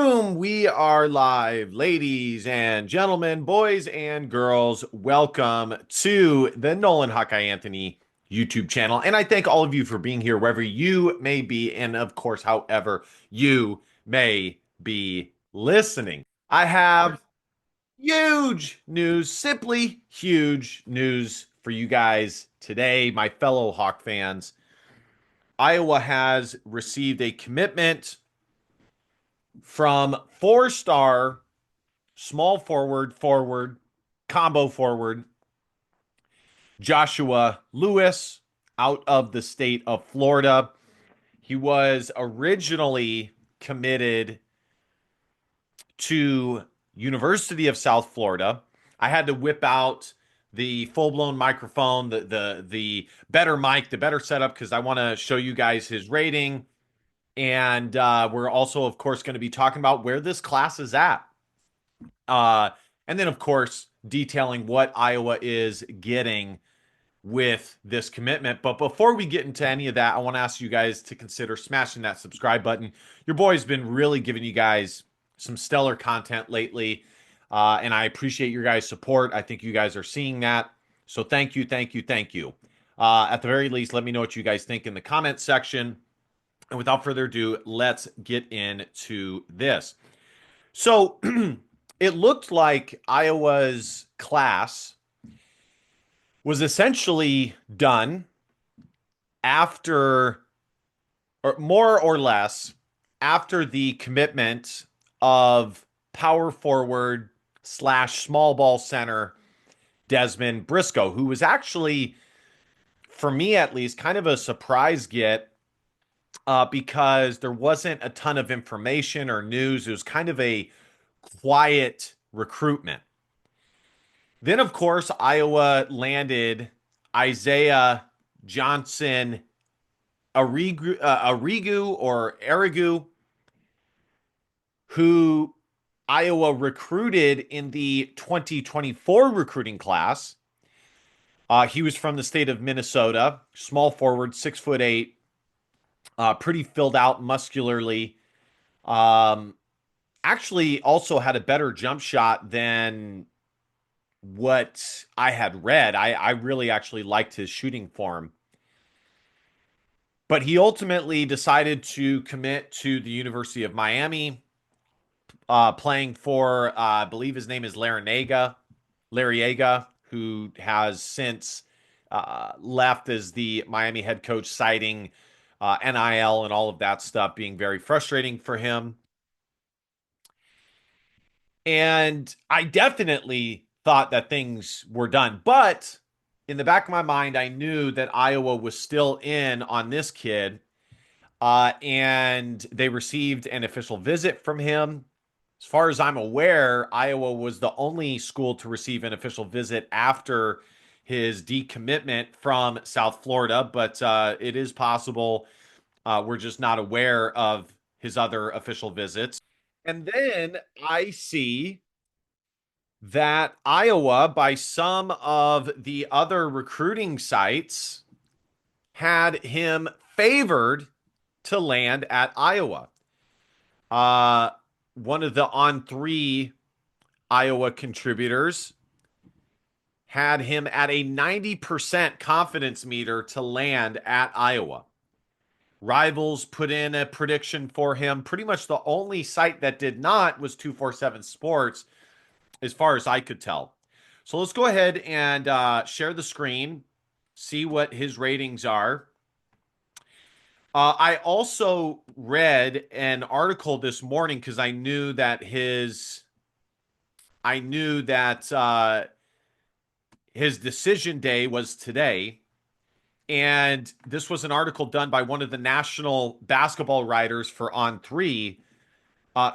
Boom, we are live, ladies and gentlemen, boys and girls. Welcome to the Nolan Hawkeye Anthony YouTube channel. And I thank all of you for being here, wherever you may be, and of course, however you may be listening. I have huge news, simply huge news for you guys today, my fellow Hawk fans. Iowa has received a commitment from four-star small forward, combo forward, Joshua Lewis out of the state of Florida. He was originally committed to University of South Florida. I had to whip out the full-blown microphone, the better mic, the better setup, because I want to show you guys his rating. And we're also, of course, going to be talking about where this class is at. And then, of course, detailing what Iowa is getting with this commitment. But before we get into any of that, I want to ask you guys to consider smashing that subscribe button. Your boy's been really giving you guys some stellar content lately, and I appreciate your guys' support. I think you guys are seeing that. So thank you, thank you, thank you. At the very least, let me know what you guys think in the comment section. And without further ado, let's get into this. So it looked like Iowa's class was essentially done after, or more or less, after the commitment of power forward / small ball center Desmond Briscoe, who was actually, for me at least, kind of a surprise get because there wasn't a ton of information or news. It was kind of a quiet recruitment. Then, of course, Iowa landed Isaiah Johnson Arrigu, who Iowa recruited in the 2024 recruiting class. He was from the state of Minnesota, small forward, 6'8", pretty filled out muscularly. Actually also had a better jump shot than what I had read. I really actually liked his shooting form. But he ultimately decided to commit to the University of Miami, playing for, I believe his name is Larinaga, who has since left as the Miami head coach, citing NIL and all of that stuff being very frustrating for him. And I definitely thought that things were done. But in the back of my mind, I knew that Iowa was still in on this kid. And they received an official visit from him. As far as I'm aware, Iowa was the only school to receive an official visit after his decommitment from South Florida. But it is possible we're just not aware of his other official visits. And then I see that Iowa, by some of the other recruiting sites, had him favored to land at Iowa. One of the On3 Iowa contributors had him at a 90% confidence meter to land at Iowa. Rivals put in a prediction for him. Pretty much the only site that did not was 247 Sports, as far as I could tell. So let's go ahead and share the screen, see what his ratings are. I also read an article this morning because I knew that his decision day was today. And this was an article done by one of the national basketball writers for On3,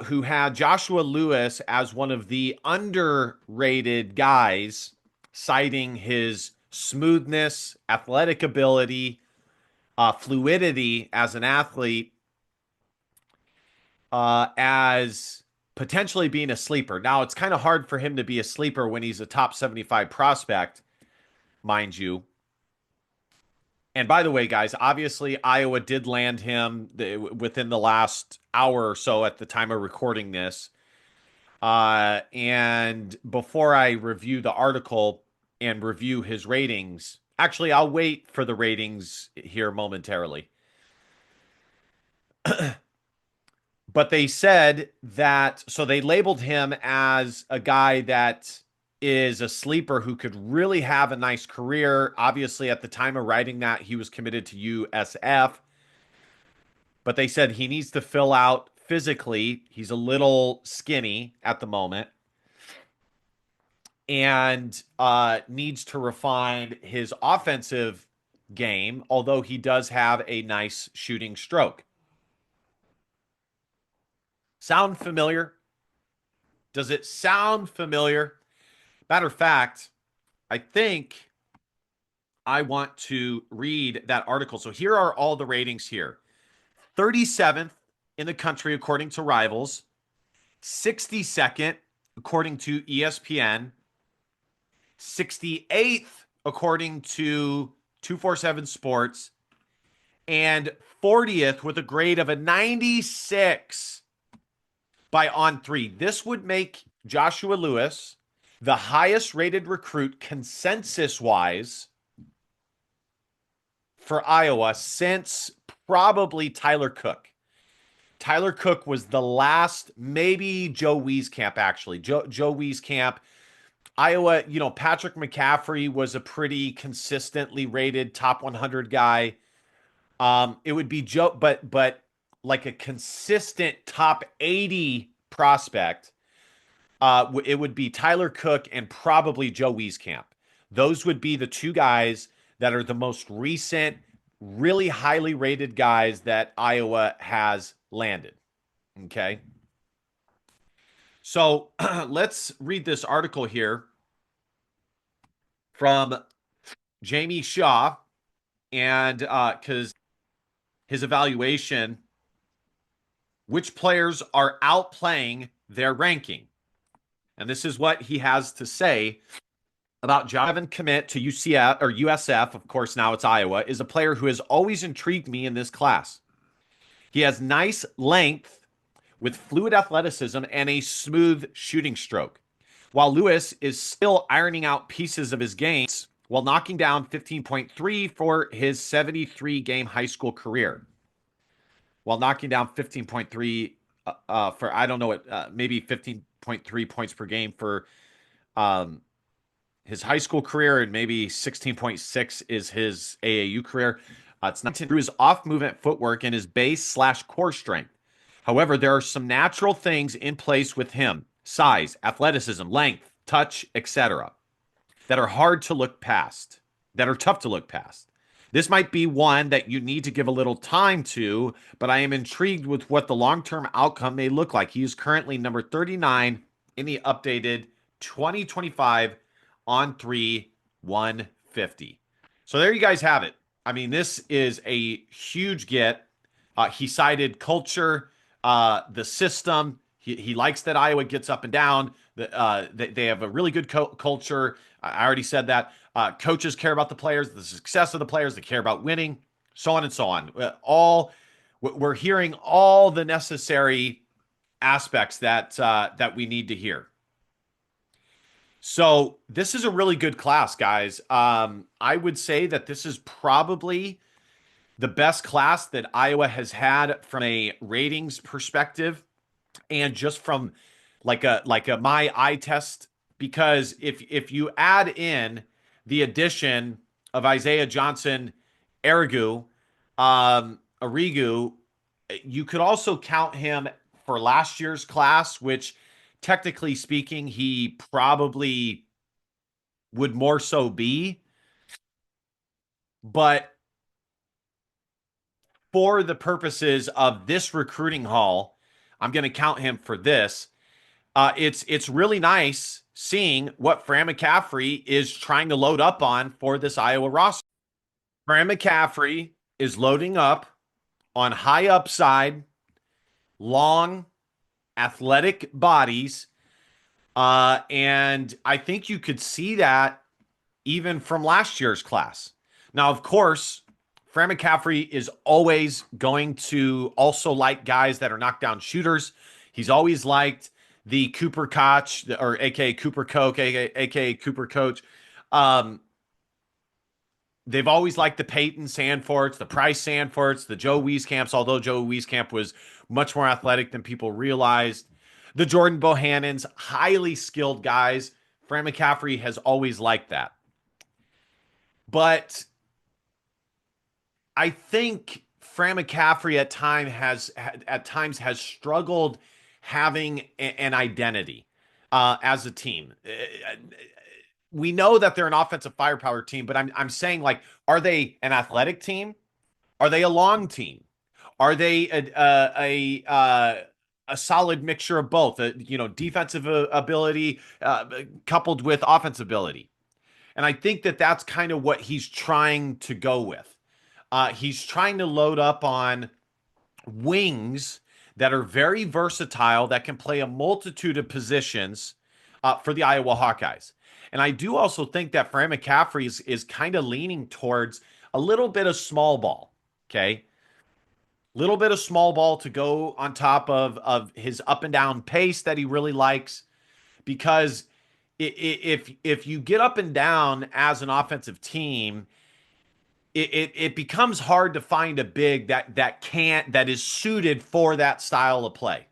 who had Joshua Lewis as one of the underrated guys, citing his smoothness, athletic ability, fluidity as an athlete, as potentially being a sleeper. Now, it's kind of hard for him to be a sleeper when he's a top 75 prospect, mind you. And by the way, guys, obviously Iowa did land him within the last hour or so at the time of recording this. And before I review the article and review his ratings, actually, I'll wait for the ratings here momentarily. But they said that, so they labeled him as a guy that is a sleeper who could really have a nice career. Obviously, at the time of writing that, he was committed to USF, but they said he needs to fill out physically. He's a little skinny at the moment and needs to refine his offensive game, although he does have a nice shooting stroke. Sound familiar? Does it sound familiar? Matter of fact, I think I want to read that article. So here are all the ratings here. 37th in the country according to Rivals, 62nd according to ESPN, 68th according to 247 Sports, and 40th with a grade of a 96 by On3. This would make Joshua Lewis the highest rated recruit consensus-wise for Iowa since probably Tyler Cook. Tyler Cook was the last, maybe Joe Wieskamp, actually. Joe Wieskamp. Iowa, Patrick McCaffrey was a pretty consistently rated top 100 guy. It would be Joe, but like a consistent top 80 prospect, it would be Tyler Cook and probably Joe Wieskamp. Those would be the two guys that are the most recent, really highly rated guys that Iowa has landed. Okay. So let's read this article here from Jamie Shaw, and because his evaluation, which players are outplaying their ranking. And this is what he has to say about Javin Commit to UCF or USF. Of course, now it's Iowa, is a player who has always intrigued me in this class. He has nice length with fluid athleticism and a smooth shooting stroke. While Lewis is still ironing out pieces of his games while knocking down 15.3 for his 73-game high school career. While knocking down 15.3 for, I don't know what, maybe 15.3 points per game for his high school career, and maybe 16.6 is his AAU career. It's not through his off-movement footwork and his base/core strength. However, there are some natural things in place with him: size, athleticism, length, touch, etc., that are hard to look past, that are tough to look past. This might be one that you need to give a little time to, but I am intrigued with what the long-term outcome may look like. He is currently number 39 in the updated 2025 On3 150. So there you guys have it. I mean, this is a huge get. He cited culture, the system. He likes that Iowa gets up and down. They have a really good culture. I already said that. Coaches care about the players, the success of the players. They care about winning, so on and so on. We're hearing all the necessary aspects that we need to hear. So this is a really good class, guys. I would say that this is probably the best class that Iowa has had from a ratings perspective, and just from like a my eye test. Because if you add in the addition of Isaiah Johnson, Arrigu, you could also count him for last year's class, which technically speaking, he probably would more so be. But for the purposes of this recruiting haul, I'm going to count him for this. It's really nice seeing what Fran McCaffrey is trying to load up on for this Iowa roster. Fran McCaffrey is loading up on high upside, long, athletic bodies. And I think you could see that even from last year's class. Now, of course, Fran McCaffrey is always going to also like guys that are knockdown shooters. He's always liked the Cooper Koch, or aka Cooper Coke, aka Cooper Coach. Um, they've always liked the Peyton Sandforts, the Price Sandforts, the Joe Wieskamps, although Joe Wieskamp was much more athletic than people realized. The Jordan Bohannons, highly skilled guys. Fran McCaffrey has always liked that. But I think Fran McCaffrey at times has struggled having an identity as a team. We know that they're an offensive firepower team, but I'm saying, like, are they an athletic team? Are they a long team? Are they a solid mixture of both? Defensive ability coupled with offensive ability, and I think that that's kind of what he's trying to go with. He's trying to load up on wings that are very versatile, that can play a multitude of positions for the Iowa Hawkeyes. And I do also think that Fran McCaffrey is kind of leaning towards a little bit of small ball. Okay. Little bit of small ball to go on top of his up and down pace that he really likes. Because if you get up and down as an offensive team, it becomes hard to find a big that is suited for that style of play.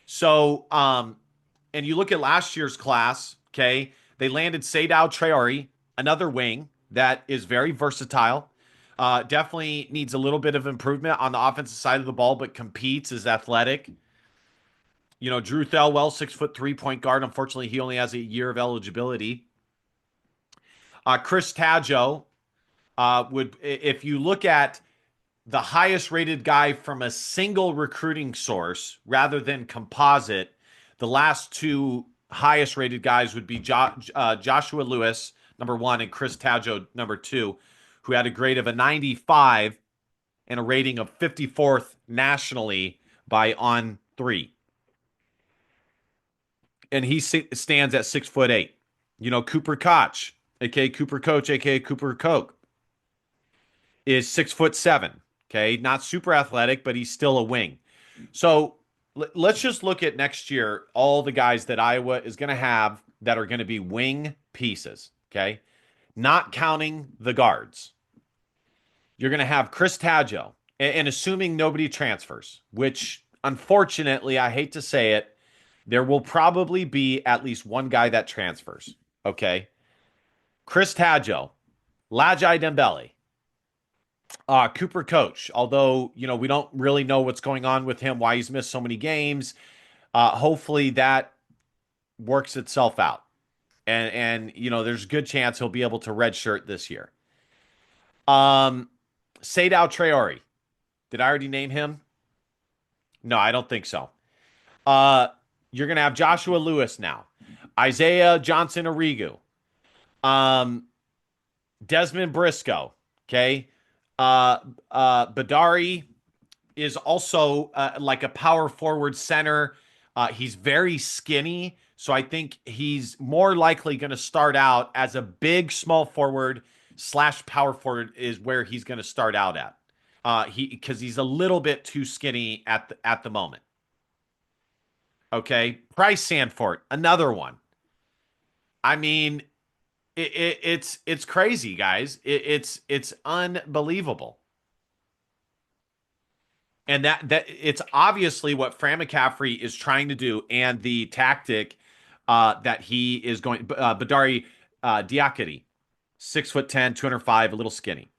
So, and you look at last year's class, okay, they landed Seydou Traore, another wing that is very versatile. Definitely needs a little bit of improvement on the offensive side of the ball, but competes, is athletic. Drew Thelwell, 6'3" point guard. Unfortunately, he only has a year of eligibility. Chris Taggio, if you look at the highest rated guy from a single recruiting source rather than composite, the last two highest rated guys would be Joshua Lewis, number one, and Chris Taggio, number two, who had a grade of a 95 and a rating of 54th nationally by On3. And he stands at 6'8". Cooper Koch, aka Cooper Coach, aka Cooper Coke, is 6'7". Okay, not super athletic, but he's still a wing. So let's just look at next year, all the guys that Iowa is going to have that are going to be wing pieces. Okay, not counting the guards. You're going to have Chris Taggio, and assuming nobody transfers, which unfortunately, I hate to say it, there will probably be at least one guy that transfers. Okay, Chris Taggio, Lajai Dembele, Cooper Coach, although, we don't really know what's going on with him, why he's missed so many games. Hopefully that works itself out. And there's a good chance he'll be able to redshirt this year. Seydou Traore. Did I already name him? No, I don't think so. You're going to have Joshua Lewis now. Isaiah Johnson-Arigu. Desmond Briscoe. Okay. Badari is also like a power forward center. He's very skinny, so I think he's more likely going to start out as a big small forward / power forward is where he's going to start out at. Because he's a little bit too skinny at the moment. Okay, Price Sandfort, another one. I mean, it's crazy, guys. It's unbelievable. And that it's obviously what Fran McCaffrey is trying to do, and the tactic that he is going. Badari Diakite, 6'10", 205, a little skinny.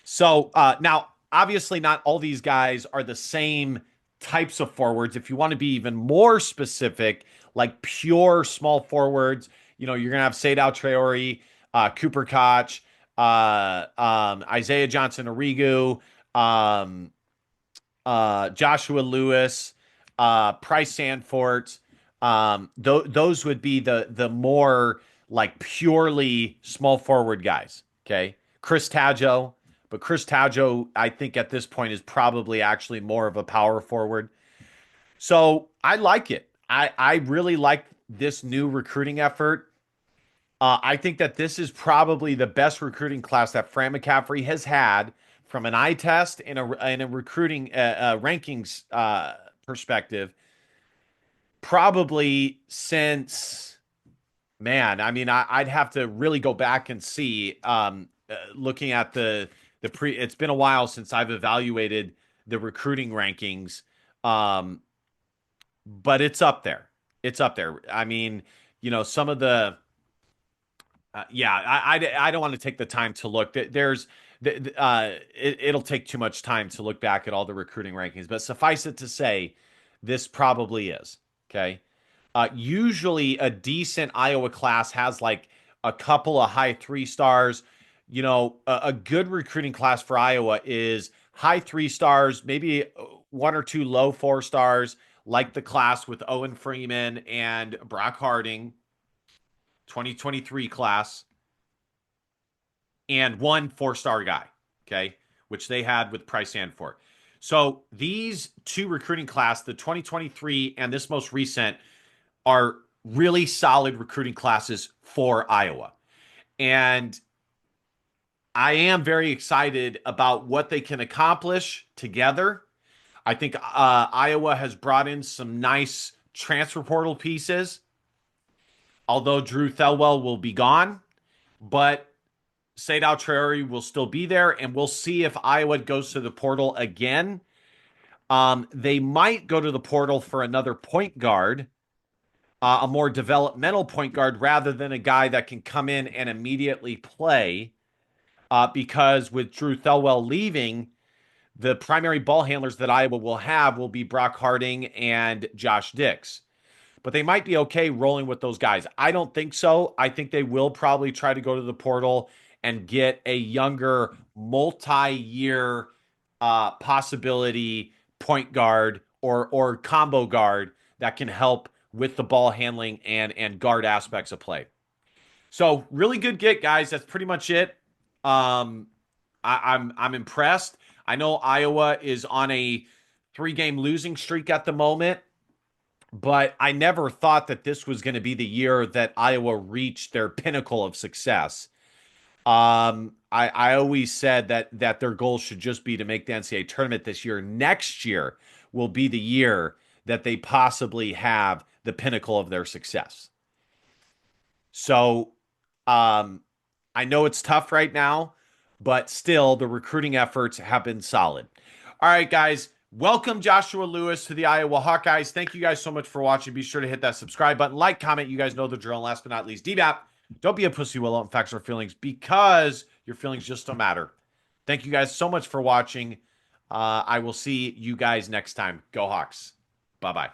So now, obviously, not all these guys are the same types of forwards. If you want to be even more specific, like pure small forwards, you're going to have Seydou Traore, Cooper Koch, Isaiah Johnson-Arigu, Joshua Lewis, Price Sandfort. Those would be the more like purely small forward guys. Okay, Chris Taggio, but Chris Taggio, I think at this point is probably actually more of a power forward. So I like it. I really like this new recruiting effort. I think that this is probably the best recruiting class that Fran McCaffrey has had from an eye test and a recruiting rankings perspective, probably since, man. I mean, I'd have to really go back and see. Looking at the pre, it's been a while since I've evaluated the recruiting rankings, um, but it's up there. It's up there. I mean, some of the yeah, I don't want to take the time to look. It'll take too much time to look back at all the recruiting rankings, but suffice it to say, this probably is okay. Usually, a decent Iowa class has like a couple of high 3 stars. A good recruiting class for Iowa is high 3 stars, maybe one or two low 4 stars, like the class with Owen Freeman and Brock Harding, 2023 class, and one 4 star guy, okay, which they had with Price Sandfort. So these two recruiting class, the 2023 and this most recent, are really solid recruiting classes for Iowa. And I am very excited about what they can accomplish together. I think Iowa has brought in some nice transfer portal pieces, although Drew Thelwell will be gone. But Seydou Traore will still be there, and we'll see if Iowa goes to the portal again. They might go to the portal for another point guard, a more developmental point guard, rather than a guy that can come in and immediately play. Because with Drew Thelwell leaving, the primary ball handlers that Iowa will have will be Brock Harding and Josh Dix. But they might be okay rolling with those guys. I don't think so. I think they will probably try to go to the portal and get a younger, multi-year possibility point guard or combo guard that can help with the ball handling and guard aspects of play. So really good get, guys. That's pretty much it. I'm impressed. I know Iowa is on a 3-game losing streak at the moment, but I never thought that this was going to be the year that Iowa reached their pinnacle of success. I always said that their goal should just be to make the NCAA tournament this year. Next year will be the year that they possibly have the pinnacle of their success. So, I know it's tough right now, but still the recruiting efforts have been solid. All right, guys. Welcome Joshua Lewis to the Iowa Hawkeyes. Thank you guys so much for watching. Be sure to hit that subscribe button, like, comment. You guys know the drill. And last but not least, DBAP. Don't be a pussy willow in facts or feelings, because your feelings just don't matter. Thank you guys so much for watching. I will see you guys next time. Go Hawks. Bye-bye.